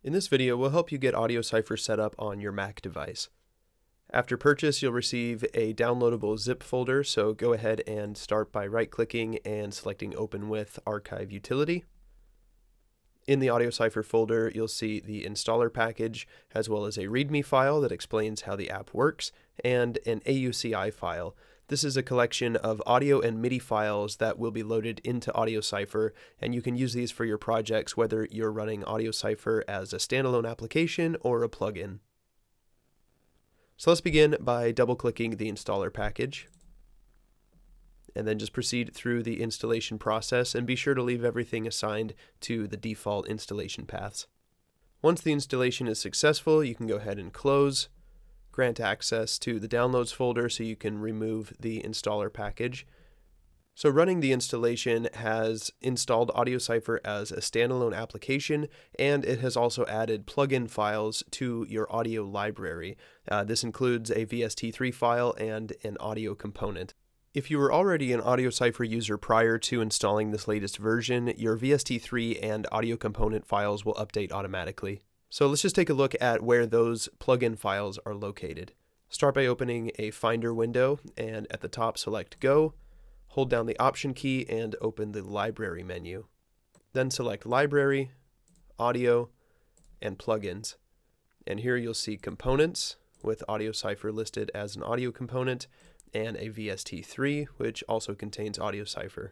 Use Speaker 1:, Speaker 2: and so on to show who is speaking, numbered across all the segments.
Speaker 1: In this video, we'll help you get AudioCipher set up on your Mac device. After purchase, you'll receive a downloadable zip folder, so go ahead and start by right-clicking and selecting Open with Archive Utility. In the AudioCipher folder, you'll see the installer package, as well as a README file that explains how the app works, and an AUCI file. This is a collection of audio and MIDI files that will be loaded into AudioCipher, and you can use these for your projects whether you're running AudioCipher as a standalone application or a plugin. So let's begin by double-clicking the installer package, and then just proceed through the installation process, and be sure to leave everything assigned to the default installation paths. Once the installation is successful, you can go ahead and close, grant access to the downloads folder so you can remove the installer package. So running the installation has installed AudioCipher as a standalone application, and it has also added plugin files to your audio library. This includes a VST3 file and an audio component. If you were already an AudioCipher user prior to installing this latest version, your VST3 and audio component files will update automatically. So let's just take a look at where those plugin files are located. Start by opening a Finder window, and at the top select Go, hold down the Option key and open the Library menu. Then select Library, Audio, and Plugins. And here you'll see Components, with AudioCipher listed as an audio component, and a VST3, which also contains AudioCipher.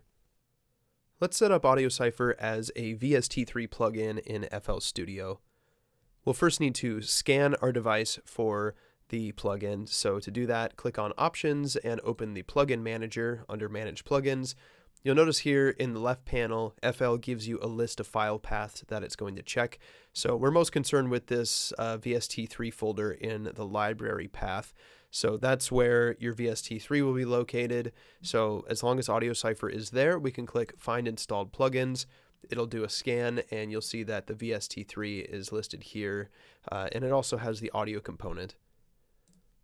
Speaker 1: Let's set up AudioCipher as a VST3 plugin in FL Studio. We'll first need to scan our device for the plugin. So to do that, click on Options and open the Plugin Manager under Manage Plugins. You'll notice here in the left panel, FL gives you a list of file paths that it's going to check. So we're most concerned with this VST3 folder in the library path. So that's where your VST3 will be located. So as long as AudioCipher is there, we can click Find Installed Plugins. It'll do a scan, and you'll see that the VST3 is listed here, and it also has the audio component.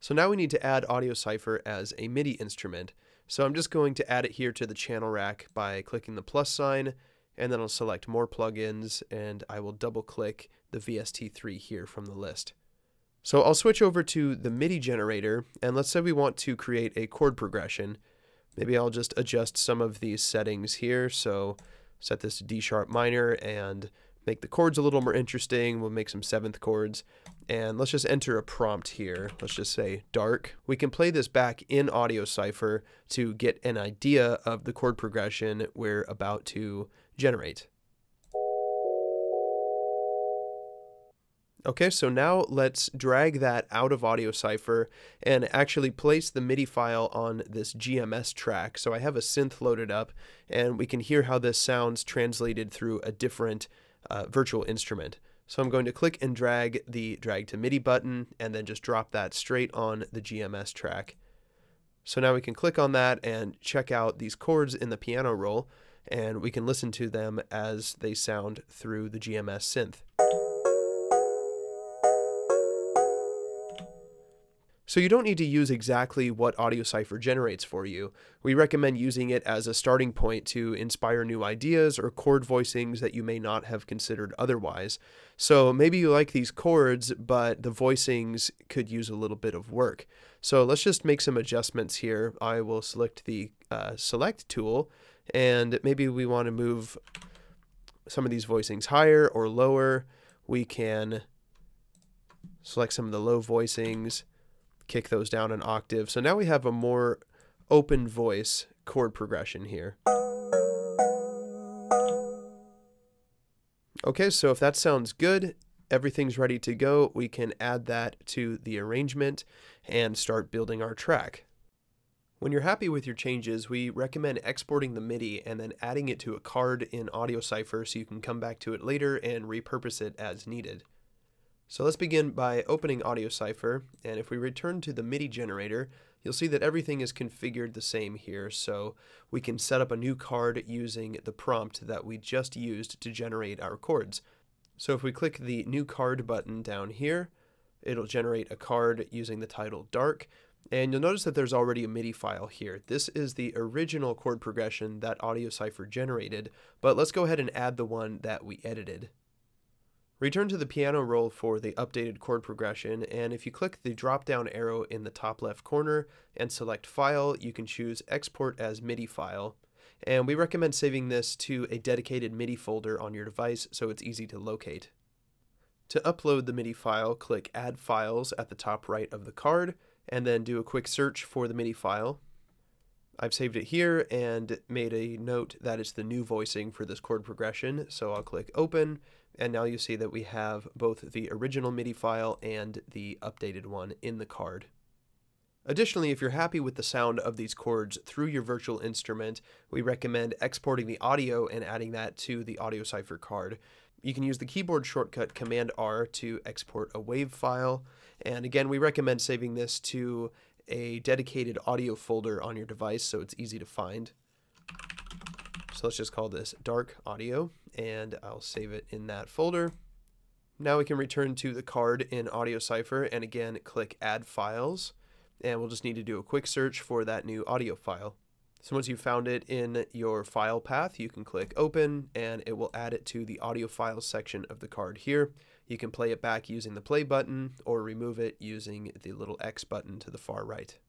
Speaker 1: So now we need to add AudioCipher as a MIDI instrument. So I'm just going to add it here to the channel rack by clicking the plus sign, and then I'll select More Plugins, and I will double-click the VST3 here from the list. So I'll switch over to the MIDI generator, and let's say we want to create a chord progression. Maybe I'll just adjust some of these settings here. So set this to D sharp minor and make the chords a little more interesting. We'll make some 7th chords, and let's just enter a prompt here. Let's just say dark. We can play this back in AudioCipher to get an idea of the chord progression we're about to generate. Okay, so now let's drag that out of AudioCipher and actually place the MIDI file on this GMS track. So I have a synth loaded up, and we can hear how this sounds translated through a different virtual instrument. So I'm going to click and drag the Drag to MIDI button, and then just drop that straight on the GMS track. So now we can click on that and check out these chords in the piano roll, and we can listen to them as they sound through the GMS synth. So you don't need to use exactly what AudioCipher generates for you. We recommend using it as a starting point to inspire new ideas or chord voicings that you may not have considered otherwise. So maybe you like these chords, but the voicings could use a little bit of work. So let's just make some adjustments here. I will select the Select tool, and maybe we want to move some of these voicings higher or lower. We can select some of the low voicings, kick those down an octave. So now we have a more open voice chord progression here. Okay, so if that sounds good, everything's ready to go. We can add that to the arrangement and start building our track. When you're happy with your changes, we recommend exporting the MIDI and then adding it to a card in AudioCipher so you can come back to it later and repurpose it as needed. So let's begin by opening AudioCipher, and if we return to the MIDI generator, you'll see that everything is configured the same here. So we can set up a new card using the prompt that we just used to generate our chords. So if we click the New Card button down here, it'll generate a card using the title Dark, and you'll notice that there's already a MIDI file here. This is the original chord progression that AudioCipher generated, but let's go ahead and add the one that we edited. Return to the piano roll for the updated chord progression, and if you click the drop-down arrow in the top left corner and select File, you can choose Export as MIDI file. And we recommend saving this to a dedicated MIDI folder on your device so it's easy to locate. To upload the MIDI file, click Add Files at the top right of the card, and then do a quick search for the MIDI file. I've saved it here and made a note that it's the new voicing for this chord progression, so I'll click Open, and now you see that we have both the original MIDI file and the updated one in the card. Additionally, if you're happy with the sound of these chords through your virtual instrument, we recommend exporting the audio and adding that to the AudioCipher card. You can use the keyboard shortcut Command-R to export a WAV file, and again, we recommend saving this to a dedicated audio folder on your device so it's easy to find. So let's just call this Dark Audio, and I'll save it in that folder. Now we can return to the card in AudioCipher and again click Add Files, and we'll just need to do a quick search for that new audio file. So once you've found it in your file path, you can click Open and it will add it to the audio files section of the card here. You can play it back using the play button or remove it using the little X button to the far right.